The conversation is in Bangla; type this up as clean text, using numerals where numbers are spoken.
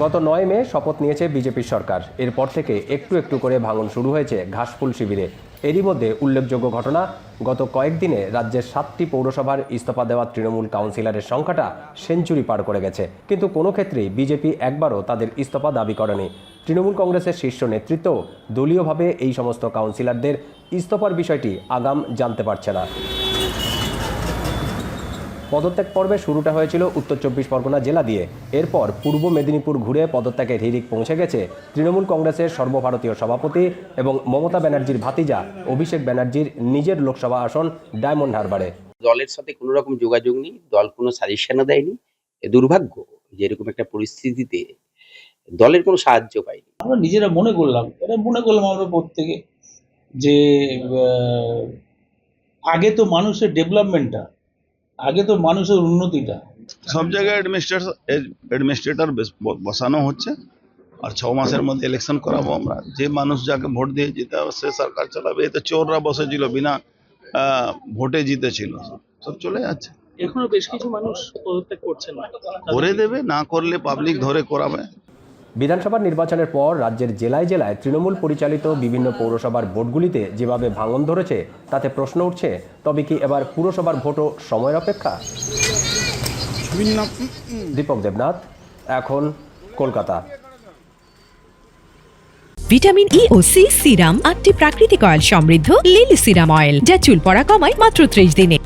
গত ৯ মে শপথ নিয়েছে বিজেপির সরকার। এরপর থেকে একটু একটু করে ভাঙন শুরু হয়েছে ঘাসফুল শিবিরে। এরই মধ্যে উল্লেখযোগ্য ঘটনা, গত কয়েকদিনে রাজ্যের 7টি পৌরসভার ইস্তফা দেওয়া তৃণমূল কাউন্সিলরের সংখ্যাটা সেঞ্চুরি পার করে গেছে। কিন্তু কোনো ক্ষেত্রেই বিজেপি একবারও তাদের ইস্তফা দাবি করেনি। তৃণমূল কংগ্রেসের শীর্ষ নেতৃত্ব দলীয়ভাবে এই সমস্ত কাউন্সিলরদের ইস্তফার বিষয়টি আগাম জানতে পারছে না। পদত্যাগ পর্বের শুরুটা হয়েছিল উত্তর 24 পরগনা জেলা দিয়ে। এরপর পূর্ব মেদিনীপুর ঘুরে পদত্যাগের হিড়িক পৌঁছে গেছে তৃণমূল কংগ্রেসের সর্বভারতীয় সভাপতি এবং মমতা ব্যানার্জির ভাতিজা অভিষেক ব্যানার্জির নিজের লোকসভা আসন ডায়মন্ড হারবারে। দলের সাথে কোনো রকম যোগাযোগ নেই, দল কোনো সাজেশনও দেয়নি। দুর্ভাগ্য যে এরকম একটা পরিস্থিতিতে দলের কোনো সাহায্য পাইনি। আমরা নিজেরা মনে করলাম আমরা প্রত্যেকে যে আগে তো মানুষের ডেভেলপমেন্টটা, আগে তো মানুষের উন্নতিটা। সব জায়গায় অ্যাডমিনিস্ট্রেটর বসানো হচ্ছে, আর 6 মাসের মধ্যে ইলেকশন করাবো আমরা। যে মানুষ যাকে ভোট দিয়ে জিতে সে সরকার চালাবে। এতে চোররা বসেছিল, বিনা ভোটে জিতেছিল, সব চলে যাচ্ছে। এখনো বেশ কিছু মানুষ পদত্যাগ করছেন না, করে দেবে, না করলে পাবলিক ধরে করাবে। বিধানসভা নির্বাচনের পর রাজ্যের জেলায় জেলায় তৃণমূল পরিচালিত বিভিন্ন পৌরসভার ভোটগুলিতে যেভাবে ভাঙন ধরেছে তাতে প্রশ্ন উঠছে, তবে কি এবার পুরসভার ভোটও সময়ের অপেক্ষা? দীপক দেবনাথ, এখন কলকাতা। ভিটামিন ই ও সি সিরাম 8টি প্রাকৃতিক অয়েল সমৃদ্ধ লিলি সিরাম অয়েল, যা চুল পড়া কমায় মাত্র 30 দিনে।